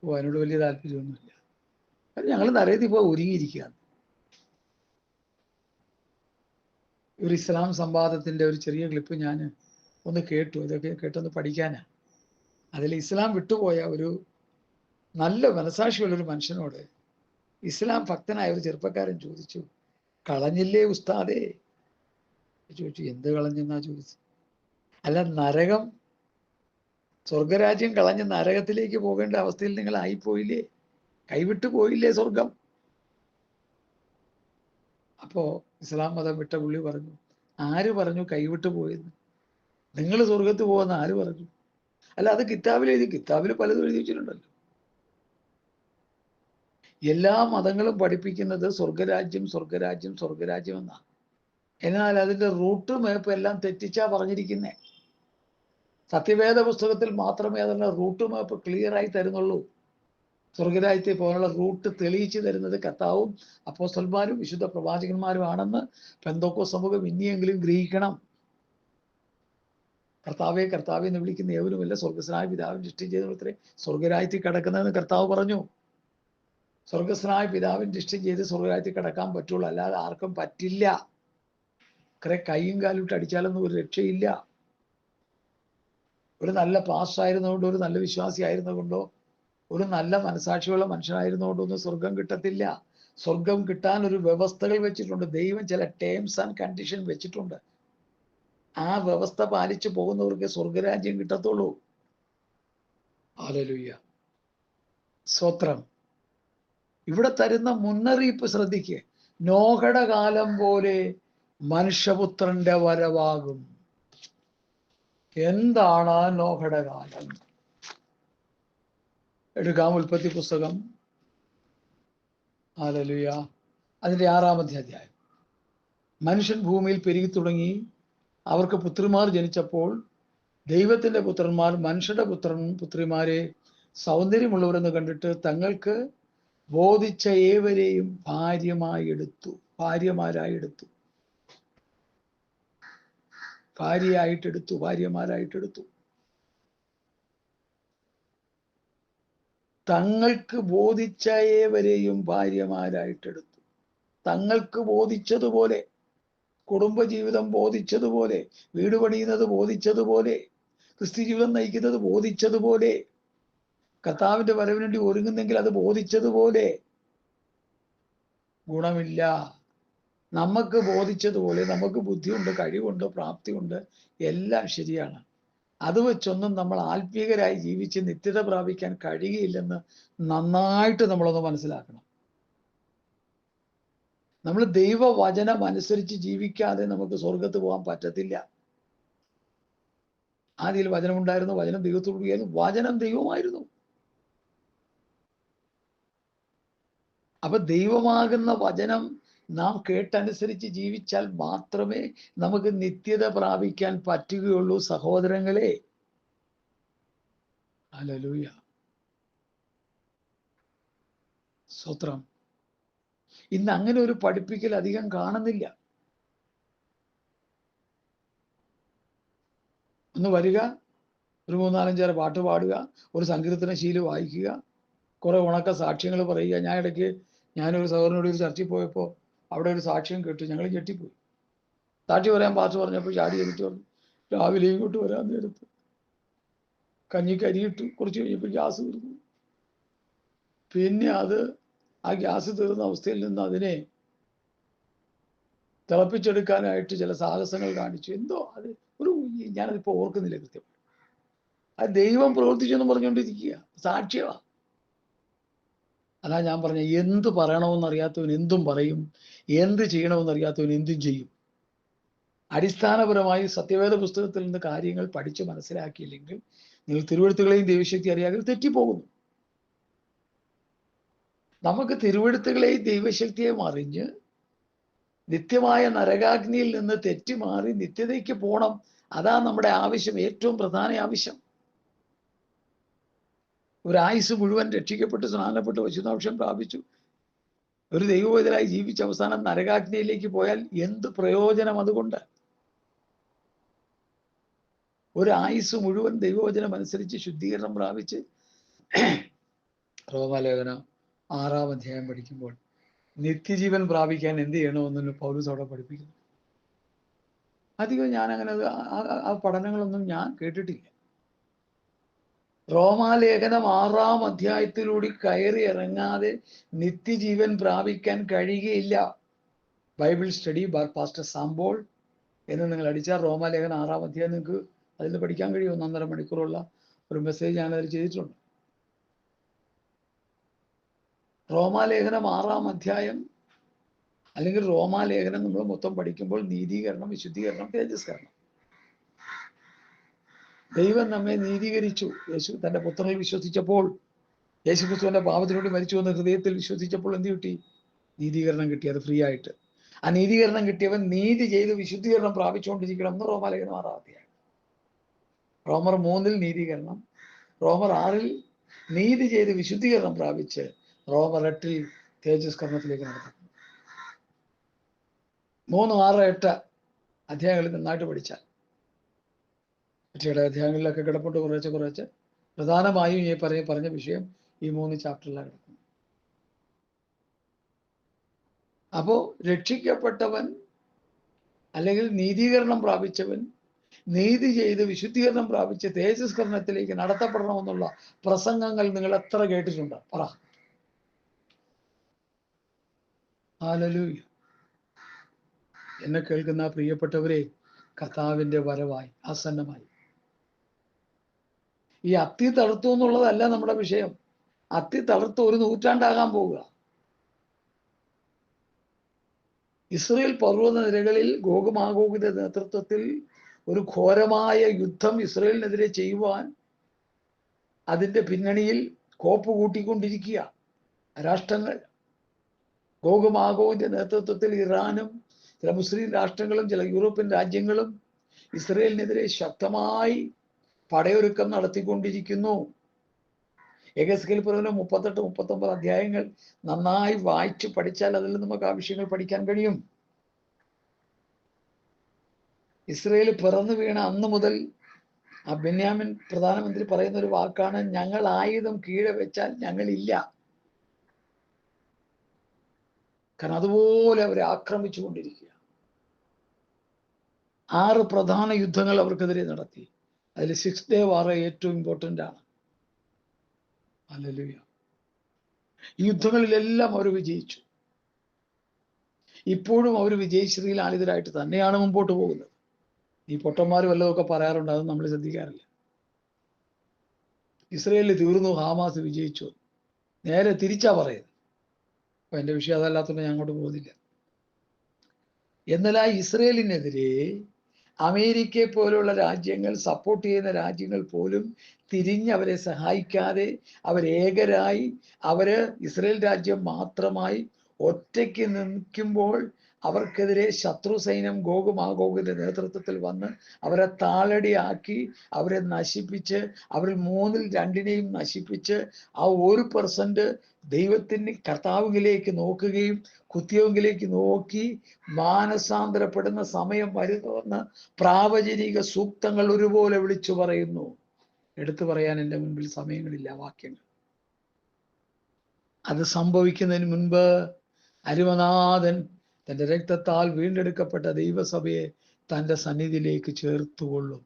അതിനോട് വലിയ താല്പര്യമൊന്നുമില്ല. ഞങ്ങൾ നരകത്തിൽ പോയി ഒരുങ്ങിയിരിക്കുകയാണ്. ഒരു ഇസ്ലാം സംവാദത്തിന്റെ ഒരു ചെറിയ ക്ലിപ്പ് ഞാൻ ഒന്ന് കേട്ടു. ഇതൊക്കെ കേട്ടൊന്ന് പഠിക്കാനാ. അതിൽ ഇസ്ലാം വിട്ടുപോയ ഒരു നല്ല മനസാക്ഷിയുള്ളൊരു മനുഷ്യനോട് ഇസ്ലാം ഭക്തനായ ഒരു ചെറുപ്പക്കാരൻ ചോദിച്ചു, കളഞ്ഞില്ലേ ഉസ്താദേ? ചോദിച്ചു, എന്ത് കളഞ്ഞെന്നാ ചോദിച്ചു. അല്ല, നരകം, സ്വർഗരാജ്യം കളഞ്ഞ് നരകത്തിലേക്ക് പോകേണ്ട അവസ്ഥയിൽ നിങ്ങൾ ആയിപ്പോയില്ലേ? കൈവിട്ടു പോയില്ലേ സ്വർഗം? അപ്പോ ഇസ്ലാം മതം വിട്ട പുള്ളി പറഞ്ഞു, ആര് പറഞ്ഞു കൈവിട്ടു പോയെന്ന്? നിങ്ങൾ സ്വർഗത്ത് പോകുന്ന ആര് പറഞ്ഞു? അല്ല, അത് കിതാബിൽ എഴുതി, കിതാബിൽ പലതും എഴുതി വെച്ചിട്ടുണ്ടല്ലോ. എല്ലാ മതങ്ങളും പഠിപ്പിക്കുന്നത് സ്വർഗരാജ്യം, സ്വർഗരാജ്യം, സ്വർഗരാജ്യം എന്നാണ്. എന്നാൽ അതിന്റെ റൂട്ട് മാപ്പ് എല്ലാം തെറ്റിച്ചാ പറഞ്ഞിരിക്കുന്നേ. സത്യവേദ പുസ്തകത്തിൽ മാത്രമേ അതിന്റെ റൂട്ട് മാപ്പ് ക്ലിയർ ആയി തരുന്നുള്ളൂ. സ്വർഗരാജ്യത്തിൽ പോകാനുള്ള റൂട്ട് തെളിയിച്ചു തരുന്നത് കർത്താവും അപ്പോസ്തലന്മാരും വിശുദ്ധ പ്രവാചകന്മാരും ആണെന്ന് പെന്തോക്കോസ് സമൂഹം ഇനിയെങ്കിലും ഗ്രഹിക്കണം. കർത്താവെ, കർത്താവെ എന്ന് വിളിക്കുന്ന ഏവരുമല്ല സ്വർഗസ്നായ പിതാവിൻ ഇഷ്ടം ചെയ്തത്രേ സ്വർഗരാജ്യത്തിൽ കിടക്കുന്നതെന്ന് കർത്താവ് പറഞ്ഞു. സ്വർഗസ്നായ പിതാവിൻ ഇഷ്ടം ചെയ്ത് സ്വർഗരാജ്യത്തിൽ കിടക്കാൻ പറ്റുള്ളൂ, അല്ലാതെ ആർക്കും പറ്റില്ല. കുറെ കൈയും കാലും ഇട്ട് അടിച്ചാലൊന്നും ഒരു രക്ഷയില്ല. ഒരു നല്ല പാസ്റ്റർ ആയിരുന്നുകൊണ്ടോ, ഒരു നല്ല വിശ്വാസി ആയിരുന്നുകൊണ്ടോ, ഒരു നല്ല മനസാക്ഷിയുള്ള മനുഷ്യനായിരുന്നുകൊണ്ടൊന്നും സ്വർഗം കിട്ടത്തില്ല. സ്വർഗം കിട്ടാൻ ഒരു വ്യവസ്ഥകൾ വെച്ചിട്ടുണ്ട്. ദൈവം ചില ടേംസ് ആൻഡ് കണ്ടീഷൻ വെച്ചിട്ടുണ്ട്. ആ വ്യവസ്ഥ പാലിച്ചു പോകുന്നവർക്ക് സ്വർഗരാജ്യം കിട്ടത്തുള്ളൂ. ഹല്ലേലൂയ, സ്തോത്രം. ഇവിടെ തരുന്ന മുന്നറിയിപ്പ് ശ്രദ്ധിക്കുക. നോഹയുടെ കാലം പോലെ മനുഷ്യപുത്രന്റെ വരവാകും. എന്താണ് നോഹയുടെ കാലം? എടുക്കാം ഉൽപ്പത്തി പുസ്തകം, ഹല്ലേലൂയ, അതിന്റെ 6-ാമത്തെ അധ്യായം. മനുഷ്യൻ ഭൂമിയിൽ പെരുകി തുടങ്ങി, അവർക്ക് പുത്രിമാർ ജനിച്ചപ്പോൾ ദൈവത്തിന്റെ പുത്രന്മാർ മനുഷ്യരുടെ പുത്രിമാരെ സൗന്ദര്യമുള്ളവരെന്ന് കണ്ടിട്ട് തങ്ങൾക്ക് ബോധിച്ച ഏവരെയും ഭാര്യമാരായിട്ടെടുത്തു. തങ്ങൾക്ക് ബോധിച്ച ഏവരെയും ഭാര്യമാരായിട്ടെടുത്തു. തങ്ങൾക്ക് ബോധിച്ചതുപോലെ, കുടുംബജീവിതം ബോധിച്ചതുപോലെ, വീട് പണിയുന്നത് ബോധിച്ചതുപോലെ, ക്രിസ്തു ജീവിതം നയിക്കുന്നത് ബോധിച്ചതുപോലെ, കർത്താവിന്റെ വരവിന് വേണ്ടി ഒരുങ്ങുന്നെങ്കിൽ അത് ബോധിച്ചതുപോലെ. ഗുണമില്ല. നമുക്ക് ബോധിച്ചതുപോലെ, നമുക്ക് ബുദ്ധിയുണ്ട്, കഴിവുണ്ട്, പ്രാപ്തിയുണ്ട്, എല്ലാം ശരിയാണ്. അത് വെച്ചൊന്നും നമ്മൾ ആത്മീകരായി ജീവിച്ച് നിത്യത പ്രാപിക്കാൻ കഴിയുകയില്ലെന്ന് നന്നായിട്ട് നമ്മളൊന്ന് മനസ്സിലാക്കണം. നമ്മൾ ദൈവവചനം അനുസരിച്ച് ജീവിക്കാതെ നമുക്ക് സ്വർഗത്ത് പോകാൻ പറ്റത്തില്ല. ആദിയിൽ വചനം ഉണ്ടായിരുന്നു, വചനം ദൈവത്തോട് കൂടിയായിരുന്നു, വചനം ദൈവമായിരുന്നു. അപ്പൊ ദൈവമാകുന്ന വചനം നാം കേട്ടനുസരിച്ച് ജീവിച്ചാൽ മാത്രമേ നമുക്ക് നിത്യത പ്രാപിക്കാൻ പറ്റുകയുള്ളൂ സഹോദരങ്ങളെ. ഹല്ലേലൂയ, സ്തോത്രം. ഇന്ന് അങ്ങനെ ഒരു പഠിപ്പിക്കൽ അധികം കാണുന്നില്ല. ഒന്ന് വരിക, ഒരു 3-4 പാട്ട് പാടുക, ഒരു സങ്കീർത്തന ശീലം വായിക്കുക, കുറെ ഉണക്ക സാക്ഷ്യങ്ങൾ പറയുക. ഞാനൊരു സഹോദരനോട് ഒരു ചർച്ചയിൽ പോയപ്പോൾ അവിടെ ഒരു സാക്ഷ്യം കേട്ടു. ഞങ്ങൾ ഞെട്ടിപ്പോയി. സാക്ഷി പറയാൻ പാസ്റ്റർ പറഞ്ഞപ്പോൾ ചാടി എനിക്ക് പറഞ്ഞു, രാവിലെ ഇങ്ങോട്ട് വരാൻ നേരത്ത് കഞ്ഞിക്ക് അരിയിട്ടു, കുറച്ച് കഴിഞ്ഞപ്പോൾ ഗ്യാസ് തീർന്നു. പിന്നെ ആ ഗ്യാസ് തീർന്ന അവസ്ഥയിൽ നിന്ന് അതിനെ തിളപ്പിച്ചെടുക്കാനായിട്ട് ചില സാഹസങ്ങൾ കാണിച്ചു. എന്തോ അത് ഞാനതിപ്പോൾ ഓർക്കുന്നില്ല കൃത്യം. അത് ദൈവം പ്രവർത്തിച്ചെന്ന് പറഞ്ഞുകൊണ്ടിരിക്കുക, സാക്ഷ്യമാണ്. അതാ ഞാൻ പറഞ്ഞ, എന്ത് പറയണമെന്നറിയാത്തവൻ എന്തും പറയും, എന്ത് ചെയ്യണമെന്നറിയാത്തവൻ എന്തും ചെയ്യും. അടിസ്ഥാനപരമായി സത്യവേദ പുസ്തകത്തിൽ നിന്ന് കാര്യങ്ങൾ പഠിച്ച് മനസ്സിലാക്കിയില്ലെങ്കിൽ നിങ്ങൾ തിരുവെഴുത്തുകളെയും ദൈവശക്തി അറിയാതെ തെറ്റിപ്പോകുന്നു. നമുക്ക് തിരുവെഴുത്തുകളെയും ദൈവശക്തിയെയും അറിഞ്ഞ് നിത്യമായ നരകാഗ്നിയിൽ നിന്ന് തെറ്റിമാറി നിത്യതയ്ക്ക് പോകണം. അതാ നമ്മുടെ ആവശ്യം, ഏറ്റവും പ്രധാന ആവശ്യം. ഒരായുസ് മുഴുവൻ രക്ഷിക്കപ്പെട്ട് സ്നാനപ്പെട്ട് വിശുദ്ധാംശം പ്രാപിച്ചു ഒരു ദൈവവേദനായി ജീവിച്ച അവസാനം നരകാഗ്നിയിലേക്ക് പോയാൽ എന്ത് പ്രയോജനം അതുകൊണ്ട്? ഒരു ആയുസ് മുഴുവൻ ദൈവവചനം അനുസരിച്ച് ശുദ്ധീകരണം പ്രാപിച്ച് റോമാലേഖനം 6-ാം അധ്യായം പഠിക്കുമ്പോൾ നിത്യജീവൻ പ്രാപിക്കാൻ എന്ത് ചെയ്യണമെന്ന് പൗലോസ് അവിടെ പഠിപ്പിക്കുന്നു. അധികം ഞാൻ അങ്ങനെ ആ പഠനങ്ങളൊന്നും ഞാൻ കേട്ടിട്ടില്ല. റോമാലേഖനം 6-ാം അധ്യായത്തിലൂടെ കയറി ഇറങ്ങാതെ നിത്യജീവൻ പ്രാപിക്കാൻ കഴിയുകയില്ല. ബൈബിൾ സ്റ്റഡി ബാർ പാസ്റ്റർ സാംബോൾ എന്ന് നിങ്ങൾ അടിച്ചാൽ റോമാലേഖനം 6-ാം അധ്യായം നിങ്ങൾക്ക് അതിൽ നിന്ന് പഠിക്കാൻ കഴിയും. 1.5 മണിക്കൂറുള്ള ഒരു മെസ്സേജ് ഞാനതിൽ ചെയ്തിട്ടുണ്ട്. റോമാലേഖനം 6-ാം അധ്യായം അല്ലെങ്കിൽ റോമാലേഖനം നമ്മൾ മൊത്തം പഠിക്കുമ്പോൾ നീതീകരണം, വിശുദ്ധീകരണം, തേജസ്കരണം. ദൈവം നമ്മെ നീതീകരിച്ചു. യേശു തന്റെ പുത്രനിൽ വിശ്വസിച്ചപ്പോൾ, യേശുക്രിസ്തുവിന്റെ പാപത്തിനുവേണ്ടി മരിച്ചു എന്ന് ഹൃദയത്തിൽ വിശ്വസിച്ചപ്പോൾ എന്ത് കിട്ടി? നീതീകരണം കിട്ടി. അത് ഫ്രീ ആയിട്ട്. ആ നീതീകരണം കിട്ടിയവൻ നീതി ചെയ്ത് വിശുദ്ധീകരണം പ്രാപിച്ചുകൊണ്ടിരിക്കണം എന്ന് റോമാലേഖനം 6-ാം അധ്യായം. റോമർ 3-ൽ നീതീകരണം, റോമർ 6-ൽ നീതി ചെയ്ത് വിശുദ്ധീകരണം പ്രാപിച്ച് റോമർ 8-ൽ തേജസ്കരണത്തിലേക്ക് നടത്തുന്നു. 3, 6, 8 അധ്യായങ്ങളിൽ നന്നായിട്ട് പഠിച്ചാൽ മറ്റേ അധ്യായങ്ങളിലൊക്കെ കിടപ്പുണ്ട് കുറച്ച് പ്രധാനമായും ഈ പറഞ്ഞ വിഷയം ഈ 3 ചാപ്റ്ററിലാണ് കിടക്കുന്നത്. അപ്പോ രക്ഷിക്കപ്പെട്ടവൻ അല്ലെങ്കിൽ നീതീകരണം പ്രാപിച്ചവൻ നീതി ചെയ്ത് വിശുദ്ധീകരണം പ്രാപിച്ച് തേജസ്കരണത്തിലേക്ക് നടത്തപ്പെടണമെന്നുള്ള പ്രസംഗങ്ങൾ നിങ്ങൾ എത്ര കേട്ടിട്ടുണ്ട്? പറ. ഹല്ലേലൂയ. എന്നെ കേൾക്കുന്ന പ്രിയപ്പെട്ടവരെ, കർത്താവിന്റെ വരവായി ആസന്നമായി. ഈ അത്തി തളർത്തു എന്നുള്ളതല്ല നമ്മുടെ വിഷയം. അത്തി തളർത്ത് 1 നൂറ്റാണ്ടാകാൻ പോവുക. ഇസ്രയേൽ പർവ്വത നിരകളിൽ ഗോഗ് മാഗോഗിന്റെ നേതൃത്വത്തിൽ ഒരു ഘോരമായ യുദ്ധം ഇസ്രയേലിനെതിരെ ചെയ്യുവാൻ അതിന്റെ പിന്നണിയിൽ കോപ്പ് കൂട്ടിക്കൊണ്ടിരിക്കുക രാഷ്ട്രങ്ങൾ. ഗോഗ് മാഗോഗിന്റെ നേതൃത്വത്തിൽ ഇറാനും ചില മുസ്ലിം രാഷ്ട്രങ്ങളും ചില യൂറോപ്യൻ രാജ്യങ്ങളും ഇസ്രയേലിനെതിരെ ശക്തമായി പടയൊരുക്കം നടത്തിക്കൊണ്ടിരിക്കുന്നു. യെഹെസ്കേൽ പ്രവചനം 38-39 അധ്യായങ്ങൾ നന്നായി വായിച്ച് പഠിച്ചാൽ അതിൽ നമുക്ക് ആ വിഷയങ്ങൾ പഠിക്കാൻ കഴിയും. ഇസ്രയേൽ പിറന്നു വീണ അന്ന് മുതൽ ആ ബെന്യാമിൻ പ്രധാനമന്ത്രി പറയുന്ന ഒരു വാക്കാണ്, ഞങ്ങൾ ആയുധം കീഴെ വെച്ചാൽ ഞങ്ങളില്ല. കാരണം അതുപോലെ അവരെ ആക്രമിച്ചു കൊണ്ടിരിക്കുക. 6 പ്രധാന യുദ്ധങ്ങൾ അവർക്കെതിരെ നടത്തി. അതിൽ 6 ഡേ വാർ ഏറ്റവും ഇമ്പോർട്ടൻ്റ് ആണ്. ഹല്ലേലൂയ. ഈ യുദ്ധങ്ങളിലെല്ലാം അവർ വിജയിച്ചു. ഇപ്പോഴും അവർ വിജയശ്രീലാളിതരായിട്ട് തന്നെയാണ് മുമ്പോട്ട് പോകുന്നത്. ഈ പൊട്ടന്മാർ വല്ലതൊക്കെ പറയാറുണ്ട്, അത് നമ്മൾ ശ്രദ്ധിക്കാറില്ല. ഇസ്രയേലിൽ തീർന്നു, ഹമാസ് വിജയിച്ചു. നേരെ തിരിച്ചാ പറയുന്നത്. അപ്പൊ എൻ്റെ വിഷയം അതല്ലാത്തതുകൊണ്ട് ഞാൻ അങ്ങോട്ട് പോകുന്നില്ല. എന്നാൽ ആ ഇസ്രയേലിനെതിരെ അമേരിക്കയെ പോലുള്ള രാജ്യങ്ങൾ, സപ്പോർട്ട് ചെയ്യുന്ന രാജ്യങ്ങൾ പോലും തിരിഞ്ഞ് അവരെ സഹായിക്കാതെ അവരേകരായി ഇസ്രയേൽ രാജ്യം മാത്രമായി ഒറ്റയ്ക്ക് നിൽക്കുമ്പോൾ അവർക്കെതിരെ ശത്രു സൈന്യം ഗോഗ് മാഗോഗിന്റെ നേതൃത്വത്തിൽ വന്ന് അവരെ താളടിയാക്കി അവരെ നശിപ്പിച്ച് അവരിൽ 3-ൽ 2-നെയും നശിപ്പിച്ച് ആ 1% ദൈവത്തിന് കർത്താവിലേക്ക് നോക്കുകയും കുത്തിയവങ്കിലേക്ക് നോക്കി മാനസാന്തരപ്പെടുന്ന സമയം വരുന്നുവെന്ന് പ്രാവചനിക സൂക്തങ്ങൾ ഒരുപോലെ വിളിച്ചു പറയുന്നു. എടുത്തു പറയാൻ എൻ്റെ മുൻപിൽ സമയങ്ങളില്ല, വാക്യങ്ങൾ. അത് സംഭവിക്കുന്നതിന് മുൻപ് അരുമനാഥൻ തൻ്റെ രക്തത്താൽ വീണ്ടെടുക്കപ്പെട്ട ദൈവസഭയെ തൻ്റെ സന്നിധിയിലേക്ക് ചേർത്തുകൊള്ളും.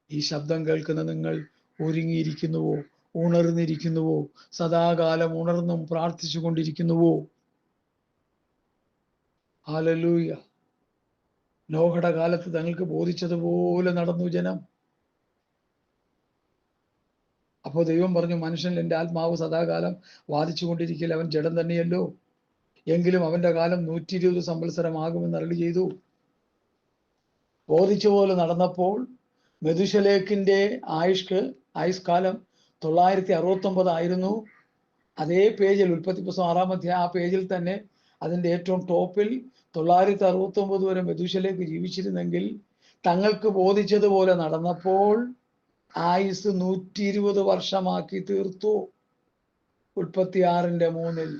ഈ ശബ്ദം കേൾക്കുന്ന നിങ്ങൾ ഒരുങ്ങിയിരിക്കുന്നുവോ? ഉണർന്നിരിക്കുന്നുവോ? സദാകാലം ഉണർന്നും പ്രാർത്ഥിച്ചു കൊണ്ടിരിക്കുന്നുവോ? ഹല്ലേലൂയ. നോഹയുടെ കാലത്ത് തങ്ങൾക്ക് ബോധിച്ചതുപോലെ നടന്നു ജനം. അപ്പോൾ ദൈവം പറഞ്ഞു, മനുഷ്യൻ എൻ്റെ ആത്മാവ് സദാകാലം വാദിച്ചു കൊണ്ടിരിക്കില്ല, അവൻ ജഡം തന്നെയല്ലോ, എങ്കിലും അവന്റെ കാലം 120 സംവത്സരമാകുമെന്ന് അരുളി ചെയ്തു. ബോധിച്ച പോലെ നടന്നപ്പോൾ മെതുശലേഖിന്റെ ആയുഷ്കാലം 969 ആയിരുന്നു. അതേ പേജിൽ, ഉൽപ്പത്തി പുസ്തകം 6-ാം അധ്യായം, ആ പേജിൽ തന്നെ അതിൻ്റെ ഏറ്റവും ടോപ്പിൽ 969 വരെ മെതുശലേക്ക് ജീവിച്ചിരുന്നെങ്കിൽ തങ്ങൾക്ക് ബോധിച്ചതുപോലെ നടന്നപ്പോൾ ആയുസ് 120 വർഷമാക്കി തീർത്തു. ഉൽപ്പത്തി 6:3.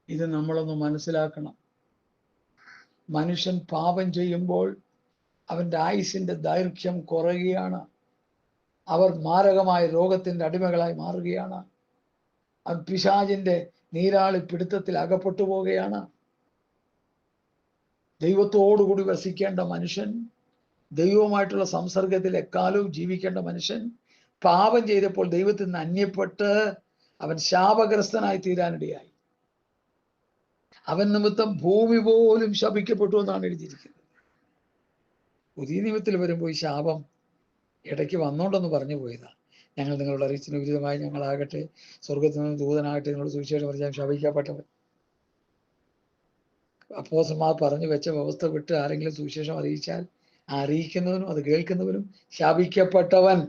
ഇത് നമ്മളൊന്ന് മനസ്സിലാക്കണം. മനുഷ്യൻ പാപം ചെയ്യുമ്പോൾ അവൻ്റെ ആയുസിന്റെ ദൈർഘ്യം കുറയുകയാണ്. അവർ മാരകമായ രോഗത്തിന്റെ അടിമകളായി മാറുകയാണ്. അവൻ പിശാചിന്റെ നീരാളി പിടുത്തത്തിൽ അകപ്പെട്ടു പോവുകയാണ്. ദൈവത്തോടുകൂടി വസിക്കേണ്ട മനുഷ്യൻ, ദൈവവുമായിട്ടുള്ള സംസർഗത്തിൽ എക്കാലവും ജീവിക്കേണ്ട മനുഷ്യൻ പാപം ചെയ്തപ്പോൾ ദൈവത്തിൽ നിന്ന് അന്യപ്പെട്ട് അവൻ ശാപഗ്രസ്തനായി തീരാനിടയായി. അവൻ നിമിത്തം ഭൂമി പോലും ശപിക്കപ്പെട്ടു എന്നാണ് എഴുതിയിരിക്കുന്നത്. പുതിയ നിയമത്തിൽ വരുമ്പോൾ ഈ ശാപം ഇടയ്ക്ക് വന്നോണ്ടെന്ന് പറഞ്ഞു പോയതാ. ഞങ്ങൾ നിങ്ങളുടെ അറിയിച്ചിന് വിരുദ്ധമായി ഞങ്ങളാകട്ടെ, സ്വർഗത്തിൽ നിന്ന് ദൂതനാകട്ടെ, നിങ്ങളുടെ സുവിശേഷം പറഞ്ഞാൽ ശപിക്കപ്പെട്ടവൻ. അപ്പോസ്തലന്മാർ പറഞ്ഞു വെച്ച വ്യവസ്ഥ വിട്ട് ആരെങ്കിലും സുവിശേഷം അറിയിച്ചാൽ അറിയിക്കുന്നവനും അത് കേൾക്കുന്നവനും ശപിക്കപ്പെട്ടവൻ.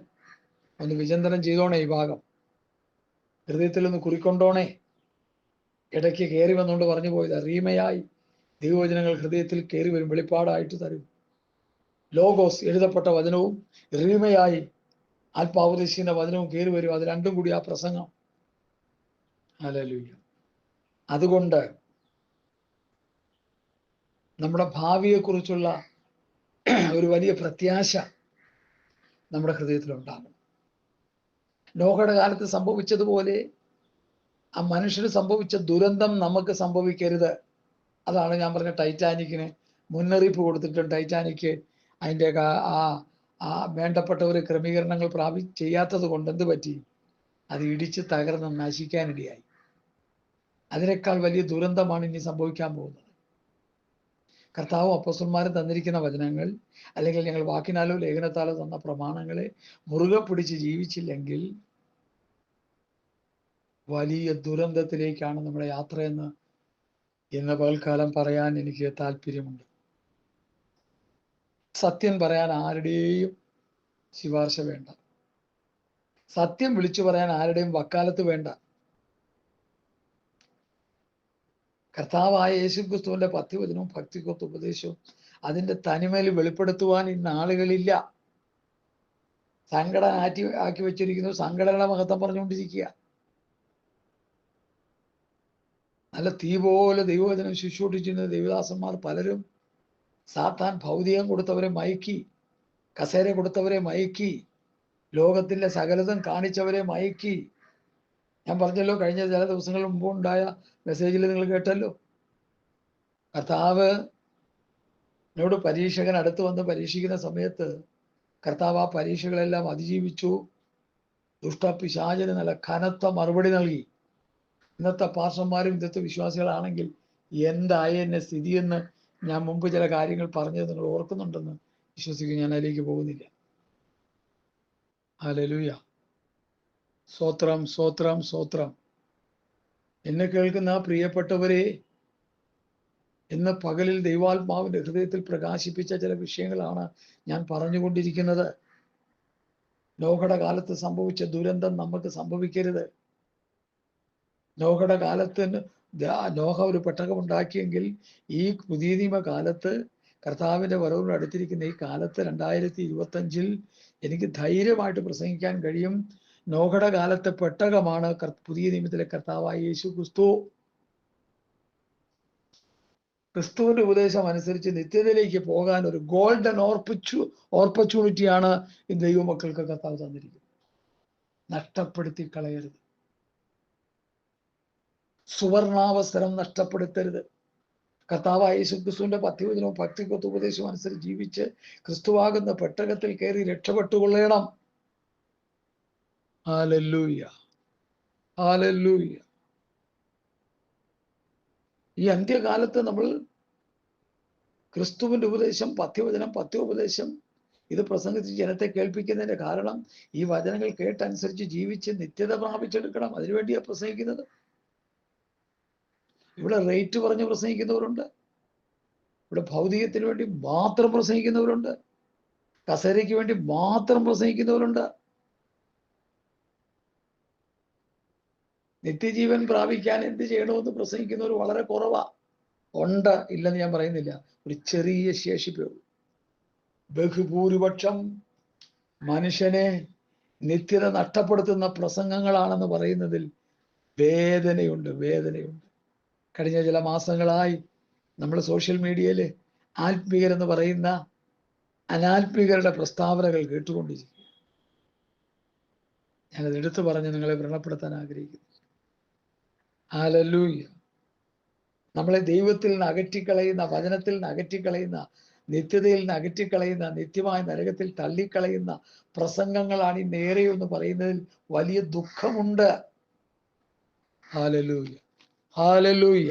ഒന്ന് വിചിന്തനം ചെയ്തോണേ, ഈ ഭാഗം ഹൃദയത്തിൽ ഒന്ന് കുറിക്കൊണ്ടോണേ. ഇടയ്ക്ക് കയറി വന്നുകൊണ്ട് പറഞ്ഞു പോയത് റീമയായി ദൈവവചനങ്ങൾ ഹൃദയത്തിൽ കയറി വരും, വെളിപ്പാടായിട്ട് തരും. ലോഗോസ് എഴുതപ്പെട്ട വചനവും റീമയായി ആത്മാവുദേശിക്കുന്ന വചനവും കയറി വരും. അത് രണ്ടും കൂടി ആ പ്രസംഗം. ഹല്ലേലൂയ. അതുകൊണ്ട് നമ്മുടെ ഭാവിയെക്കുറിച്ചുള്ള ഒരു വലിയ പ്രത്യാശ നമ്മുടെ ഹൃദയത്തിലുണ്ടാകും. നോഹയുടെ കാലത്ത് സംഭവിച്ചതുപോലെ ആ മനുഷ്യന് സംഭവിച്ച ദുരന്തം നമുക്ക് സംഭവിക്കരുത്. അതാണ് ഞാൻ പറഞ്ഞ ടൈറ്റാനിക്കിന് മുന്നറിയിപ്പ് കൊടുത്തിട്ടും ടൈറ്റാനിക്ക് അതിൻ്റെ ആ വേണ്ടപ്പെട്ടവർ ക്രമീകരണങ്ങൾ ചെയ്യാത്തത് കൊണ്ട് എന്ത് പറ്റി? അത് ഇടിച്ച് തകർന്ന് നശിക്കാനിടയായി. അതിനേക്കാൾ വലിയ ദുരന്തമാണ് ഇനി സംഭവിക്കാൻ പോകുന്നത്. കർത്താവും അപ്പോസ്തലന്മാരും തന്നിരിക്കുന്ന വചനങ്ങൾ, അല്ലെങ്കിൽ ഞങ്ങൾ വാക്കിനാലോ ലേഖനത്താലോ തന്ന പ്രമാണങ്ങളെ മുറുകെ പിടിച്ച് ജീവിച്ചില്ലെങ്കിൽ വലിയ ദുരന്തത്തിലേക്കാണ് നമ്മുടെ യാത്രയെന്ന് ഇന്ന് പകൽക്കാലം പറയാൻ എനിക്ക് താല്പര്യമുണ്ട്. സത്യം പറയാൻ ആരുടെയും ശുപാർശ വേണ്ട. സത്യം വിളിച്ചു പറയാൻ ആരുടെയും വക്കാലത്ത് വേണ്ട. കർത്താവായ യേശുക്രിസ്തുവിന്റെ പഥ്യവചനവും ഭക്തിക്കൊത്ത ഉപദേശവും അതിന്റെ തനിമയിൽ വെളിപ്പെടുത്തുവാൻ ഇന്ന് ആളുകളില്ല. സംഘടന ആക്കി വെച്ചിരിക്കുന്നു, സംഘടനയുടെ മഹത്വം പറഞ്ഞുകൊണ്ടിരിക്കുക. നല്ല തീ പോലെ ദൈവവചനം ശുശ്രൂഷിച്ചിരുന്ന ദൈവദാസന്മാർ പലരും സാത്താൻ ഭൗതികം കൊടുത്തവരെ മയക്കി, കസേര കൊടുത്തവരെ മയക്കി, ലോകത്തിന്റെ സകലതും കാണിച്ചവരെ മയക്കി. ഞാൻ പറഞ്ഞല്ലോ, കഴിഞ്ഞ ചില ദിവസങ്ങൾ മുമ്പ് ഉണ്ടായ മെസ്സേജിൽ നിങ്ങൾ കേട്ടല്ലോ, കർത്താവ് എന്നോട് പരീക്ഷകൻ അടുത്ത് വന്ന് പരീക്ഷിക്കുന്ന സമയത്ത് കർത്താവ് ആ പരീക്ഷകളെല്ലാം അതിജീവിച്ചു. ദുഷ്ടപിശാചിന് നല്ല കനത്ത മറുപടി നൽകി. ഇന്നത്തെ പാസ്റ്റർമാരും ഇന്നത്തെ വിശ്വാസികളാണെങ്കിൽ എന്തായി എന്നെ സ്ഥിതിയെന്ന് ഞാൻ മുമ്പ് ചില കാര്യങ്ങൾ പറഞ്ഞത് നിങ്ങൾ ഓർക്കുന്നുണ്ടെന്ന് വിശ്വസിക്കും. ഞാൻ അതിലേക്ക് പോകുന്നില്ല. ഹല്ലേലൂയ. സ്തോത്രം, സ്തോത്രം, സ്തോത്രം. എന്നെ കേൾക്കുന്ന പ്രിയപ്പെട്ടവരെ, ഇന്ന് പകലിൽ ദൈവാത്മാവിന്റെ ഹൃദയത്തിൽ പ്രകാശിപ്പിച്ച ചില വിഷയങ്ങളാണ് ഞാൻ പറഞ്ഞുകൊണ്ടിരിക്കുന്നത്. നോഹയുടെ കാലത്ത് സംഭവിച്ച ദുരന്തം നമുക്ക് സംഭവിക്കരുത്. നോഹയുടെ കാലത്ത് നോഹ ഒരു പെട്ടകം ഉണ്ടാക്കിയെങ്കിൽ ഈ പുതിയ നിയമ കാലത്ത്, കർത്താവിന്റെ വരവിനോട് അടുത്തിരിക്കുന്ന ഈ കാലത്ത് 2025 എനിക്ക് ധൈര്യമായിട്ട് പ്രസംഗിക്കാൻ കഴിയും. നോഹയുടെ കാലത്തെ പെട്ടകമാണ് പുതിയ നിയമത്തിലെ കർത്താവായ യേശു ക്രിസ്തു. ക്രിസ്തുവിന്റെ ഉപദേശം അനുസരിച്ച് നിത്യതയിലേക്ക് പോകാൻ ഒരു ഗോൾഡൻ ഓപ്പർച്യൂണിറ്റിയാണ് ഈ ദൈവമക്കൾക്ക് കർത്താവ് തന്നിരിക്കുന്നത്. നഷ്ടപ്പെടുത്തി കളയരുത്. സുവർണാവസരം നഷ്ടപ്പെടുത്തരുത്. കർത്താവായ യേശു ക്രിസ്തുവിന്റെ പഥ്യവചനവും ഭക്തിക്കൊത്ത ഉപദേശവും അനുസരിച്ച് ജീവിച്ച് ക്രിസ്തുവാകുന്ന പെട്ടകത്തിൽ കയറി രക്ഷപ്പെട്ടുകൊള്ളണം. Hallelujah, hallelujah. ഈ അന്ത്യകാലത്ത് നമ്മൾ ക്രിസ്തുവിന്റെ ഉപദേശം, പഥ്യവചനം, പഥ്യോപദേശം ഇത് പ്രസംഗിച്ച് ജനത്തെ കേൾപ്പിക്കുന്നതിന്റെ കാരണം ഈ വചനങ്ങൾ കേട്ടനുസരിച്ച് ജീവിച്ച് നിത്യത പ്രാപിച്ചെടുക്കണം. അതിനുവേണ്ടിയാണ് പ്രസംഗിക്കുന്നത്. ഇവിടെ റേറ്റ് പറഞ്ഞ് പ്രസംഗിക്കുന്നവരുണ്ട്, ഇവിടെ ഭൗതികത്തിന് വേണ്ടി മാത്രം പ്രസംഗിക്കുന്നവരുണ്ട്, കസേരയ്ക്ക് വേണ്ടി മാത്രം പ്രസംഗിക്കുന്നവരുണ്ട്. നിത്യജീവൻ പ്രാപിക്കാൻ എന്ത് ചെയ്യണമെന്ന് പ്രസംഗിക്കുന്നവർ വളരെ കുറവാ. ഉണ്ട്, ഇല്ലെന്ന് ഞാൻ പറയുന്നില്ല, ഒരു ചെറിയ ശേഷിപ്പേ ഉള്ളൂ. ബഹുഭൂരിപക്ഷം മനുഷ്യനെ നിത്യത നഷ്ടപ്പെടുത്തുന്ന പ്രസംഗങ്ങളാണെന്ന് പറയുന്നതിൽ വേദനയുണ്ട്. കഴിഞ്ഞ ചില മാസങ്ങളായി നമ്മൾ സോഷ്യൽ മീഡിയയിൽ ആത്മീയരെന്ന് പറയുന്ന അനാത്മീകരുടെ പ്രസ്താവനകൾ കേട്ടുകൊണ്ടിരിക്കുക. ഞാനത് എടുത്തു പറഞ്ഞ് നിങ്ങളെ വ്രണപ്പെടുത്താൻ ആഗ്രഹിക്കുന്നു. ഹല്ലേലൂയ. നമ്മളെ ദൈവത്തിൽ നിന്ന് അകറ്റിക്കളയുന്ന, വചനത്തിൽ നിന്ന് അകറ്റിക്കളയുന്ന, നിത്യതയിൽ നിന്ന് അകറ്റിക്കളയുന്ന, നിത്യമായ നരകത്തിൽ തള്ളിക്കളയുന്ന പ്രസംഗങ്ങളാണ് ഈ നേരെയെന്ന് പറയുന്നതിൽ വലിയ ദുഃഖമുണ്ട്. ഹല്ലേലൂയ.